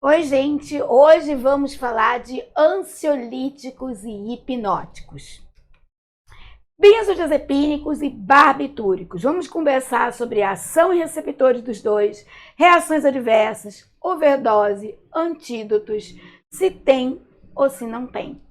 Oi, gente! Hoje vamos falar de ansiolíticos e hipnóticos, benzodiazepínicos e barbitúricos. Vamos conversar sobre a ação e receptores dos dois, reações adversas, overdose, antídotos, se tem ou se não tem.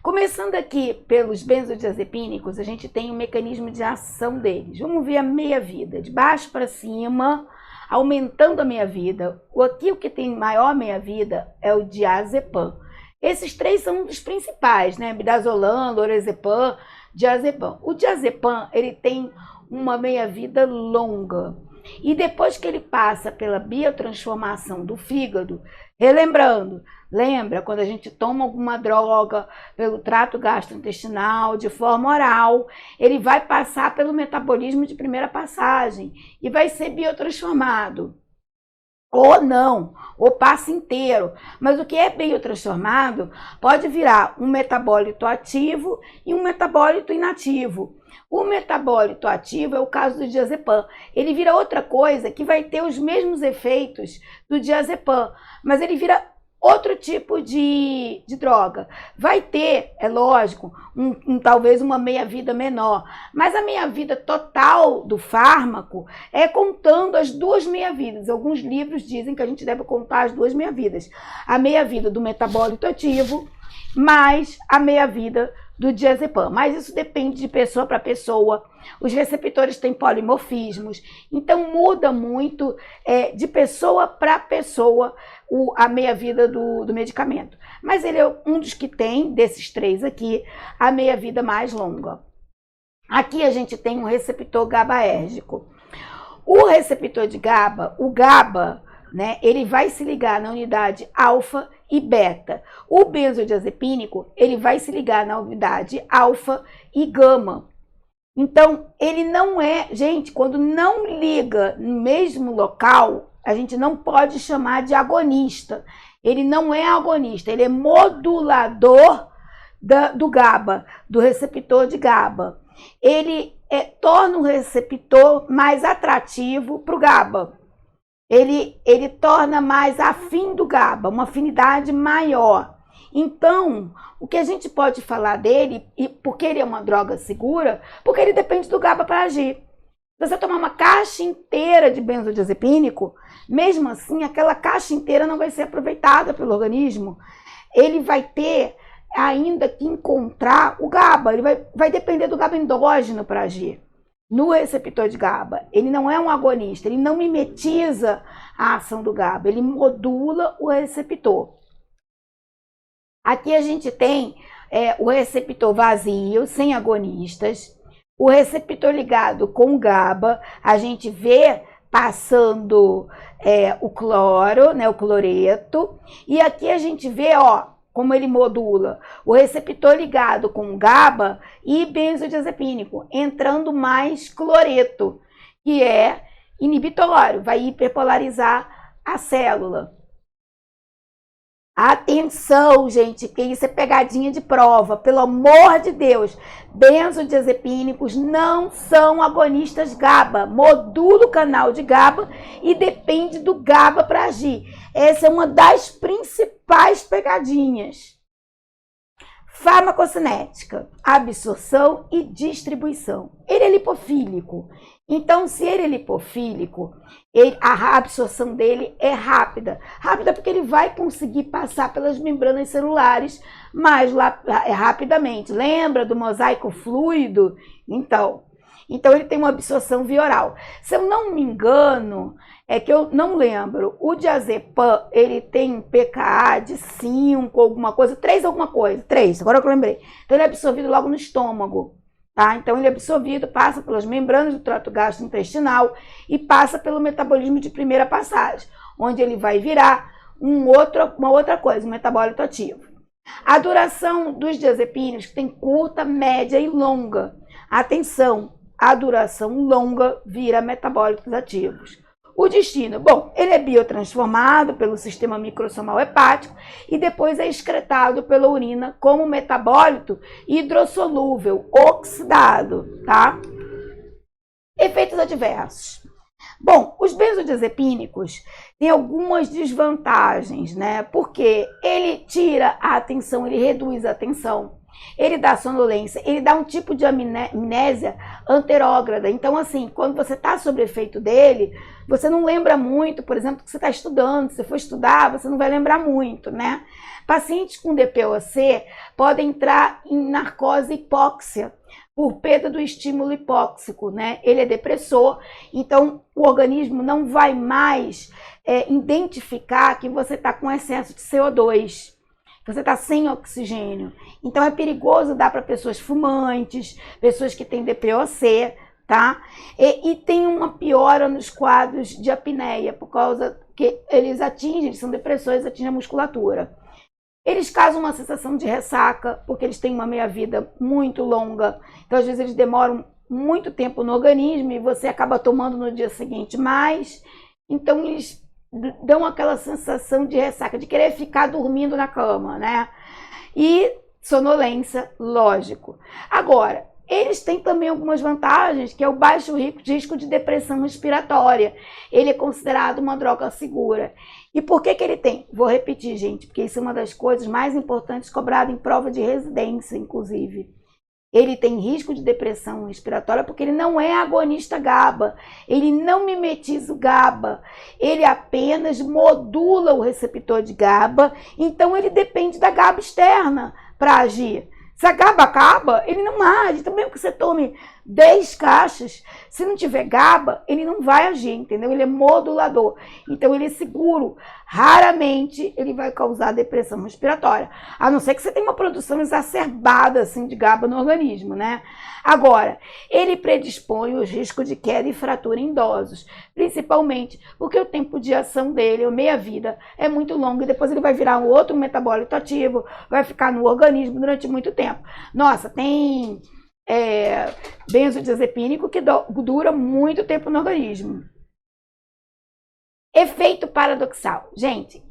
Começando aqui pelos benzodiazepínicos, a gente tem um mecanismo de ação deles. Vamos ver a meia-vida, de baixo para cima, aumentando a meia-vida. Aqui o que tem maior meia-vida é o diazepam. Esses três são um dos principais, né? Midazolam, lorazepam, diazepam. O diazepam, ele tem uma meia-vida longa. E depois que ele passa pela biotransformação do fígado, relembrando, lembra quando a gente toma alguma droga pelo trato gastrointestinal, de forma oral, ele vai passar pelo metabolismo de primeira passagem e vai ser biotransformado. Ou não, ou passa inteiro. Mas o que é biotransformado pode virar um metabólito ativo e um metabólito inativo. O metabólito ativo é o caso do diazepam. Ele vira outra coisa que vai ter os mesmos efeitos do diazepam, mas ele vira outro tipo de droga. Vai ter, é lógico, talvez uma meia-vida menor, mas a meia-vida total do fármaco é contando as duas meia-vidas. Alguns livros dizem que a gente deve contar as duas meia-vidas. A meia-vida do metabólito ativo mais a meia-vida do diazepam, mas isso depende de pessoa para pessoa. Os receptores têm polimorfismos, então muda muito de pessoa para pessoa a meia-vida do medicamento. Mas ele é um dos que tem, desses três aqui, a meia-vida mais longa. Aqui a gente tem um receptor GABAérgico. O receptor de GABA, o GABA, né, ele vai se ligar na unidade alfa e beta. O benzodiazepínico, ele vai se ligar na unidade alfa e gama. Então, ele não é... Gente, quando não liga no mesmo local, a gente não pode chamar de agonista. Ele não é agonista, ele é modulador do GABA, do receptor de GABA. Ele torna o receptor mais atrativo para o GABA. Ele torna mais afim do GABA, uma afinidade maior. Então, o que a gente pode falar dele, e porque ele é uma droga segura, porque ele depende do GABA para agir. Se você tomar uma caixa inteira de benzodiazepínico, mesmo assim, aquela caixa inteira não vai ser aproveitada pelo organismo. Ele vai ter ainda que encontrar o GABA, ele vai depender do GABA endógeno para agir. No receptor de GABA, ele não é um agonista, ele não mimetiza a ação do GABA, ele modula o receptor. Aqui a gente tem o receptor vazio, sem agonistas, o receptor ligado com o GABA, a gente vê passando o cloro, né, o cloreto, e aqui a gente vê, ó, como ele modula o receptor ligado com GABA e benzodiazepínico, entrando mais cloreto, que é inibitório, vai hiperpolarizar a célula. Atenção, gente, que isso é pegadinha de prova, pelo amor de Deus. Benzodiazepínicos não são agonistas GABA, modula o canal de GABA e depende do GABA para agir. Essa é uma das principais pegadinhas. Farmacocinética, absorção e distribuição. Ele é lipofílico, então se ele é lipofílico, a absorção dele é rápida. Rápida porque ele vai conseguir passar pelas membranas celulares mais rapidamente. Lembra do mosaico fluido? Então ele tem uma absorção via oral. Se eu não me engano, é que eu não lembro, o diazepam, ele tem pKa de 5, alguma coisa, 3 alguma coisa, 3, agora que eu lembrei. Então ele é absorvido logo no estômago, tá? Então ele é absorvido, passa pelas membranas do trato gastrointestinal e passa pelo metabolismo de primeira passagem, onde ele vai virar uma outra coisa, um metabólito ativo. A duração dos diazepínicos tem curta, média e longa. Atenção, a duração longa vira metabólitos ativos. O destino, bom, ele é biotransformado pelo sistema microsomal hepático e depois é excretado pela urina como metabólito hidrossolúvel, oxidado, tá? Efeitos adversos. Bom, os benzodiazepínicos têm algumas desvantagens, né? Porque ele tira a atenção, ele reduz a atenção, ele dá sonolência, ele dá um tipo de amnésia anterógrada. Então, assim, quando você está sob efeito dele, você não lembra muito, por exemplo, que você está estudando. Se você for estudar, você não vai lembrar muito, né? Pacientes com DPOC podem entrar em narcose hipóxia por perda do estímulo hipóxico, né? Ele é depressor, então o organismo não vai mais identificar que você está com excesso de CO2. Você está sem oxigênio. Então é perigoso dar para pessoas fumantes, pessoas que têm DPOC, tá? E tem uma piora nos quadros de apneia, por causa que eles são depressores, atingem a musculatura. Eles causam uma sensação de ressaca, porque eles têm uma meia-vida muito longa. Então, às vezes, eles demoram muito tempo no organismo e você acaba tomando no dia seguinte mais. Então, eles dão aquela sensação de ressaca, de querer ficar dormindo na cama, né? E sonolência, lógico. Agora, eles têm também algumas vantagens, que é o baixo risco de depressão respiratória. Ele é considerado uma droga segura. E por que ele tem? Vou repetir, gente, porque isso é uma das coisas mais importantes cobrada em prova de residência, inclusive. Ele tem risco de depressão respiratória porque ele não é agonista GABA, ele não mimetiza o GABA, ele apenas modula o receptor de GABA, então ele depende da GABA externa para agir. Se a GABA acaba, ele não age. Então, mesmo que você tome 10 caixas, se não tiver GABA, ele não vai agir, entendeu? Ele é modulador. Então, ele é seguro. Raramente ele vai causar depressão respiratória. A não ser que você tenha uma produção exacerbada assim, de GABA no organismo, né? Agora, ele predispõe os riscos de queda e fratura em idosos, principalmente porque o tempo de ação dele, a meia-vida, é muito longo e depois ele vai virar um outro metabólito ativo, vai ficar no organismo durante muito tempo. Nossa, tem benzodiazepínico que dura muito tempo no organismo. Efeito paradoxal. Gente,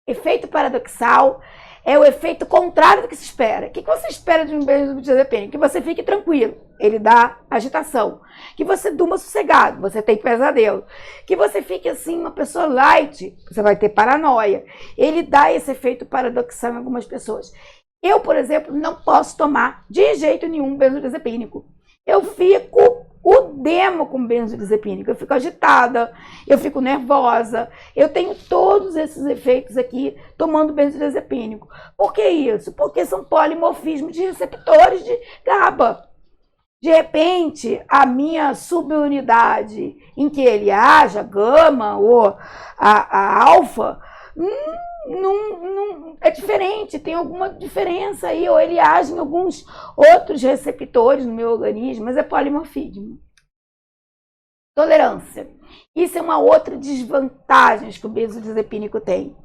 efeito paradoxal é o efeito contrário do que se espera. O que você espera de um benzodiazepínico? Que você fique tranquilo, ele dá agitação. Que você durma sossegado, você tem pesadelo. Que você fique assim, uma pessoa light, você vai ter paranoia. Ele dá esse efeito paradoxal em algumas pessoas. Eu, por exemplo, não posso tomar de jeito nenhum benzodiazepínico. Eu fico o demo com benzodiazepínico, eu fico agitada, eu fico nervosa, eu tenho todos esses efeitos aqui tomando benzodiazepínico. Por que isso? Porque são polimorfismos de receptores de GABA. De repente, a minha subunidade em que ele haja, gama ou a alfa, não é diferente, tem alguma diferença aí, ou ele age em alguns outros receptores no meu organismo, mas é polimorfismo. Tolerância. Isso é uma outra desvantagem que o benzodiazepínico tem.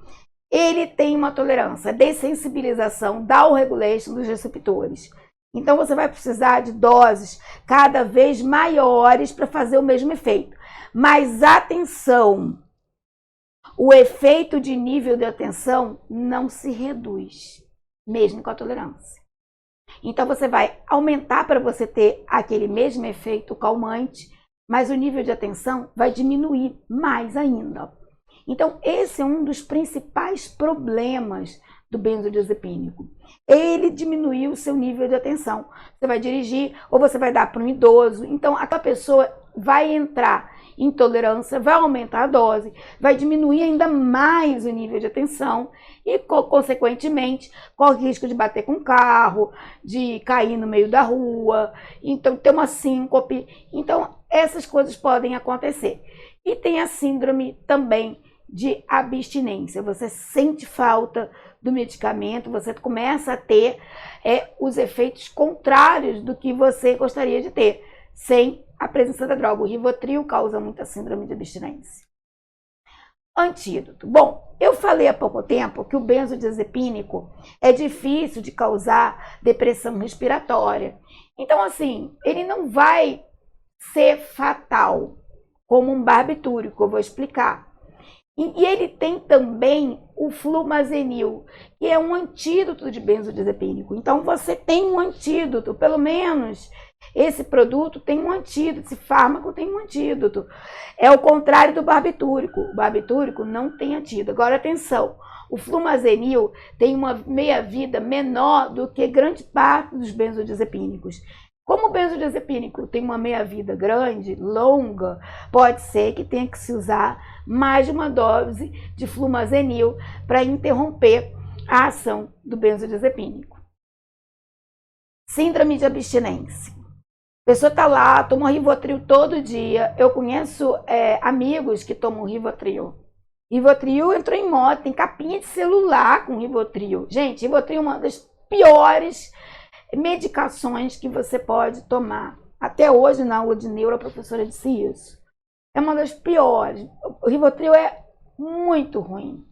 Ele tem uma tolerância, dessensibilização, downregulation dos receptores. Então você vai precisar de doses cada vez maiores para fazer o mesmo efeito. Mas atenção! O efeito de nível de atenção não se reduz, mesmo com a tolerância. Então, você vai aumentar para você ter aquele mesmo efeito calmante, mas o nível de atenção vai diminuir mais ainda. Então, esse é um dos principais problemas do benzodiazepínico. Ele diminuiu o seu nível de atenção. Você vai dirigir ou você vai dar para um idoso. Então, aquela pessoa vai entrar em intolerância, vai aumentar a dose, vai diminuir ainda mais o nível de atenção e, consequentemente, corre risco de bater com o carro, de cair no meio da rua, então ter uma síncope. Então, essas coisas podem acontecer. E tem a síndrome também de abstinência. Você sente falta do medicamento, você começa a ter os efeitos contrários do que você gostaria de ter, sem a presença da droga. O Rivotril causa muita síndrome de abstinência. Antídoto. Bom, eu falei há pouco tempo que o benzodiazepínico é difícil de causar depressão respiratória. Então, assim, ele não vai ser fatal, como um barbitúrico, eu vou explicar. E ele tem também o flumazenil, que é um antídoto de benzodiazepínico. Então você tem um antídoto, pelo menos esse produto tem um antídoto, esse fármaco tem um antídoto. É o contrário do barbitúrico. O barbitúrico não tem antídoto. Agora atenção, o flumazenil tem uma meia-vida menor do que grande parte dos benzodiazepínicos. Como o benzodiazepínico tem uma meia-vida grande, longa, pode ser que tenha que se usar mais de uma dose de flumazenil para interromper a ação do benzodiazepínico. Síndrome de abstinência. A pessoa está lá, toma Rivotril todo dia. Eu conheço amigos que tomam Rivotril. Rivotril entrou em moda, tem capinha de celular com Rivotril. Gente, Rivotril é uma das piores medicações que você pode tomar. Até hoje, na aula de neuro, a professora disse isso. É uma das piores. O Rivotril é muito ruim.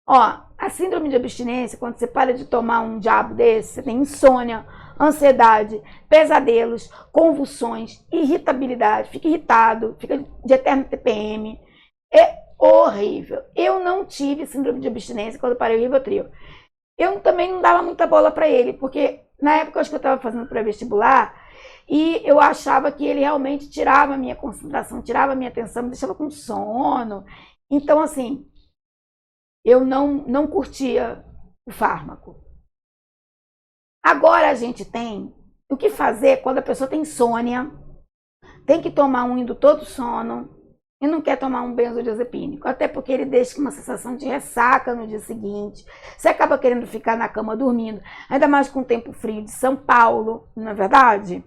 Ó, a síndrome de abstinência, quando você para de tomar um diabo desse, você tem insônia, ansiedade, pesadelos, convulsões, irritabilidade, fica irritado, fica de eterno TPM. É horrível. Eu não tive síndrome de abstinência quando eu parei o Rivotril. Eu também não dava muita bola para ele, porque na época acho que eu estava fazendo pré-vestibular e eu achava que ele realmente tirava a minha concentração, tirava a minha atenção, me deixava com sono. Então, assim, eu não curtia o fármaco. Agora a gente tem o que fazer quando a pessoa tem insônia, tem que tomar um indutor do sono e não quer tomar um benzodiazepínico, até porque ele deixa uma sensação de ressaca no dia seguinte. Você acaba querendo ficar na cama dormindo, ainda mais com o tempo frio de São Paulo, não é verdade?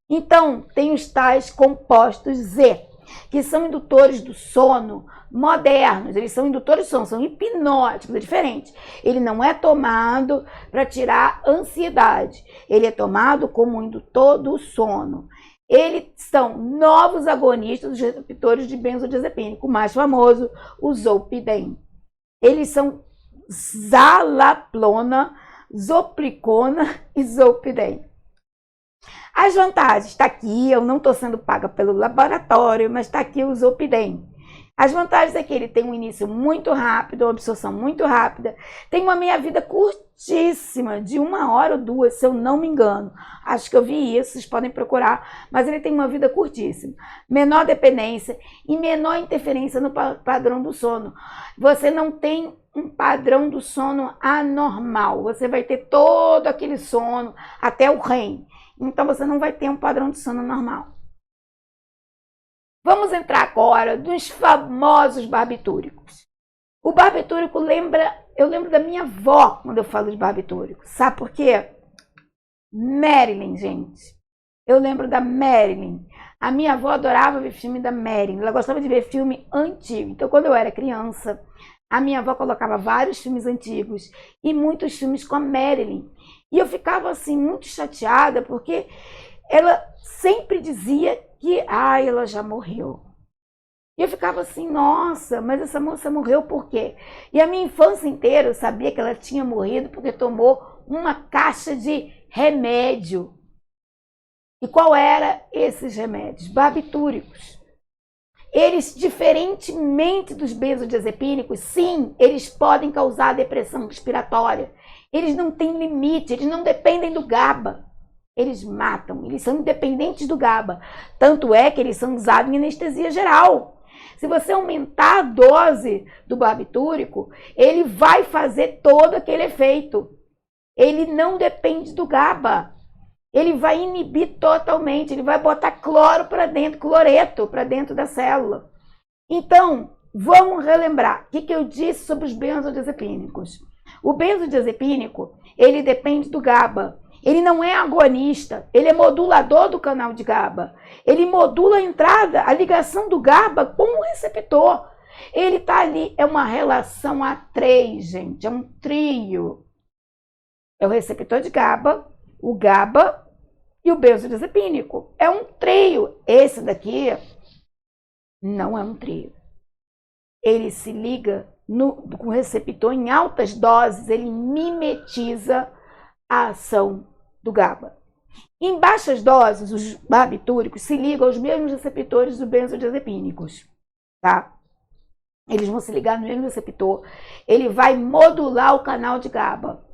Então, tem os tais compostos Z, que são indutores do sono modernos. Eles são indutores do sono, são hipnóticos, é diferente. Ele não é tomado para tirar ansiedade, ele é tomado como indutor do sono. Eles são novos agonistas dos receptores de benzodiazepínico, o mais famoso, o Zolpidem. Eles são Zalaplona, Zoplicona e Zolpidem. As vantagens, está aqui, eu não estou sendo paga pelo laboratório, mas está aqui o Zolpidem. As vantagens é que ele tem um início muito rápido, uma absorção muito rápida, tem uma meia-vida curtíssima, de 1 hora ou 2, se eu não me engano. Acho que eu vi isso, vocês podem procurar, mas ele tem uma vida curtíssima. Menor dependência e menor interferência no padrão do sono. Você não tem um padrão do sono anormal, você vai ter todo aquele sono até o REM. Então você não vai ter um padrão de sono normal. Vamos entrar agora nos famosos barbitúricos. O barbitúrico eu lembro da minha avó quando eu falo de barbitúrico. Sabe por quê? Marilyn, gente. Eu lembro da Marilyn. A minha avó adorava ver filme da Marilyn. Ela gostava de ver filme antigo. Então, quando eu era criança, a minha avó colocava vários filmes antigos e muitos filmes com a Marilyn. E eu ficava assim muito chateada porque ela sempre dizia que ela já morreu. E eu ficava assim, nossa, mas essa moça morreu por quê? E a minha infância inteira eu sabia que ela tinha morrido porque tomou uma caixa de remédio. E qual era esses remédios? Barbitúricos. Eles, diferentemente dos benzodiazepínicos, sim, eles podem causar depressão respiratória. Eles não têm limite, eles não dependem do GABA. Eles matam, eles são independentes do GABA. Tanto é que eles são usados em anestesia geral. Se você aumentar a dose do barbitúrico, ele vai fazer todo aquele efeito. Ele não depende do GABA. Ele vai inibir totalmente, ele vai botar cloro para dentro, cloreto para dentro da célula. Então, vamos relembrar o que eu disse sobre os benzodiazepínicos. O benzodiazepínico, ele depende do GABA. Ele não é agonista, ele é modulador do canal de GABA. Ele modula a entrada, a ligação do GABA com o receptor. Ele está ali, é uma relação a 3, gente, é um trio. É o receptor de GABA, o GABA e o benzodiazepínico. É um trio. Esse daqui não é um trio. Ele se liga com o receptor em altas doses, ele mimetiza a ação do GABA. Em baixas doses, os barbitúricos se ligam aos mesmos receptores dos benzodiazepínicos, tá? eles vão se ligar no mesmo receptor, ele vai modular o canal de GABA.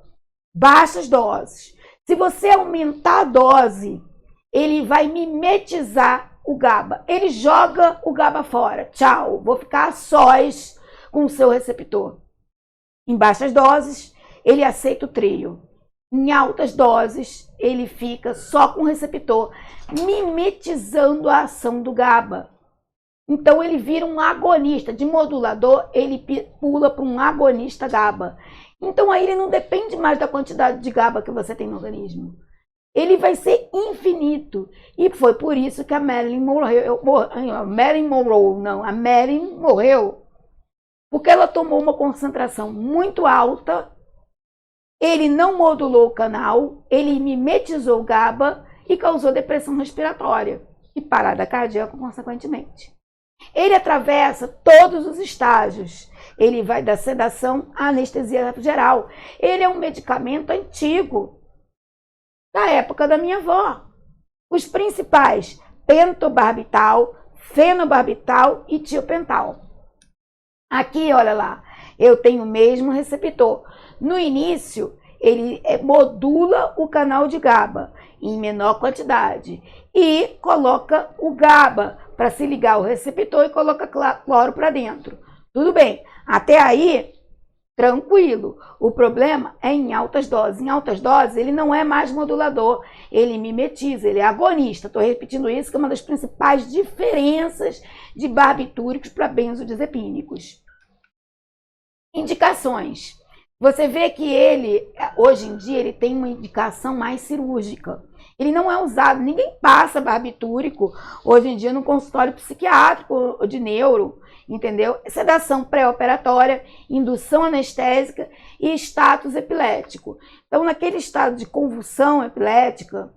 Baixas doses. Se você aumentar a dose, ele vai mimetizar o GABA. Ele joga o GABA fora. Tchau, vou ficar a sós com o seu receptor. Em baixas doses, ele aceita o trio. Em altas doses, ele fica só com o receptor, mimetizando a ação do GABA. Então, ele vira um agonista. De modulador, ele pula para um agonista GABA. Então, aí ele não depende mais da quantidade de GABA que você tem no organismo. Ele vai ser infinito. E foi por isso que a Marilyn morreu. A Marilyn morreu. Porque ela tomou uma concentração muito alta, ele não modulou o canal, ele mimetizou o GABA e causou depressão respiratória e parada cardíaca, consequentemente. Ele atravessa todos os estágios. Ele vai da sedação à anestesia geral. Ele é um medicamento antigo, da época da minha avó. Os principais: pentobarbital, fenobarbital e tiopental. Aqui, olha lá, eu tenho o mesmo receptor. No início, ele modula o canal de GABA em menor quantidade e coloca o GABA para se ligar ao receptor e coloca cloro para dentro. Tudo bem, até aí, tranquilo. O problema é em altas doses. Em altas doses, ele não é mais modulador, ele mimetiza, ele é agonista. Estou repetindo isso, que é uma das principais diferenças de barbitúricos para benzodiazepínicos. Indicações. Você vê que ele, hoje em dia, ele tem uma indicação mais cirúrgica. Ele não é usado, ninguém passa barbitúrico hoje em dia no consultório psiquiátrico de neuro, entendeu? Sedação pré-operatória, indução anestésica e status epilético. Então, naquele estado de convulsão epilética,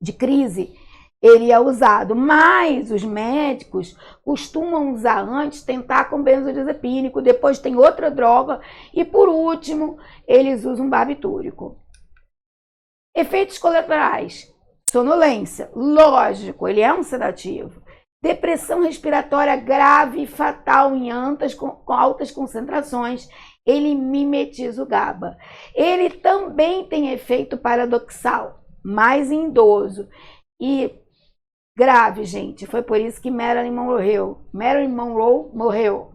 de crise, ele é usado, mas os médicos costumam usar antes, tentar com benzodiazepínico, depois tem outra droga e, por último, eles usam barbitúrico. Efeitos colaterais: sonolência, lógico, ele é um sedativo. Depressão respiratória grave e fatal em com altas concentrações, ele mimetiza o GABA. Ele também tem efeito paradoxal, mais em idoso. E grave, gente, foi por isso que Marilyn morreu. Marilyn Monroe morreu.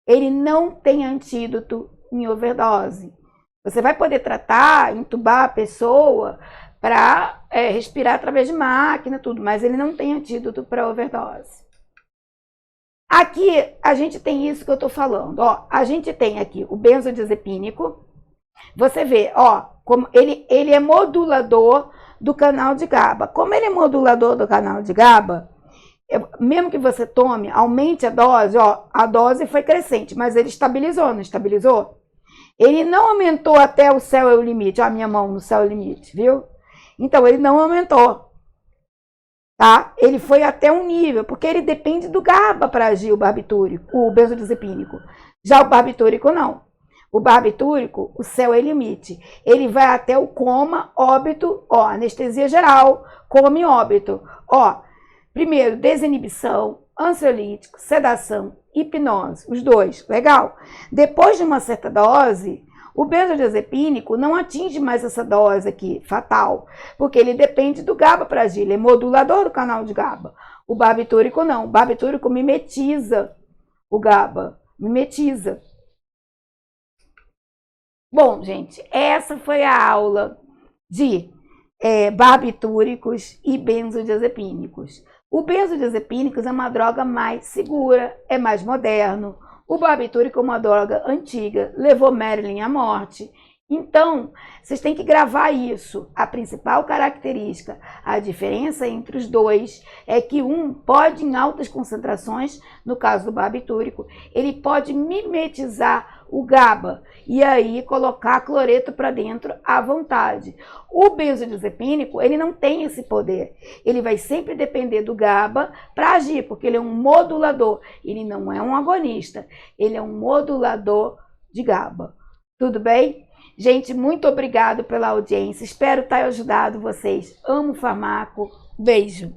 Ele não tem antídoto em overdose. Você vai poder tratar, entubar a pessoa para respirar através de máquina, tudo, mas ele não tem antídoto para overdose. Aqui a gente tem isso que eu estou falando. Ó, a gente tem aqui o benzodiazepínico. Você vê, ó, como ele é modulador do canal de GABA. Como ele é modulador do canal de GABA, mesmo que você tome, aumente a dose, ó, a dose foi crescente, mas ele estabilizou, não estabilizou? Ele não aumentou até o céu é o limite, ó, a minha mão no céu é o limite, viu? Então, ele não aumentou, tá? Ele foi até um nível, porque ele depende do GABA para agir, o barbitúrico, o benzodiazepínico. Já o barbitúrico, não. O barbitúrico, o céu é limite. Ele vai até o coma, óbito, ó, anestesia geral, coma e óbito. Ó, primeiro, desinibição, ansiolítico, sedação, hipnose, os dois, legal? Depois de uma certa dose, o benzodiazepínico não atinge mais essa dose aqui, fatal, porque ele depende do GABA para agir, ele é modulador do canal de GABA. O barbitúrico não, o barbitúrico mimetiza o GABA, mimetiza. Bom, gente, essa foi a aula de barbitúricos e benzodiazepínicos. O benzodiazepínicos é uma droga mais segura, é mais moderno. O barbitúrico é uma droga antiga, levou Marilyn à morte. Então, vocês têm que gravar isso. A principal característica, a diferença entre os dois é que um pode, em altas concentrações, no caso do barbitúrico, ele pode mimetizar o GABA e aí colocar cloreto para dentro à vontade. O benzodiazepínico, ele não tem esse poder. Ele vai sempre depender do GABA para agir, porque ele é um modulador. Ele não é um agonista, ele é um modulador de GABA. Tudo bem? Gente, muito obrigado pela audiência. Espero ter ajudado vocês. Amo farmaco. Beijo.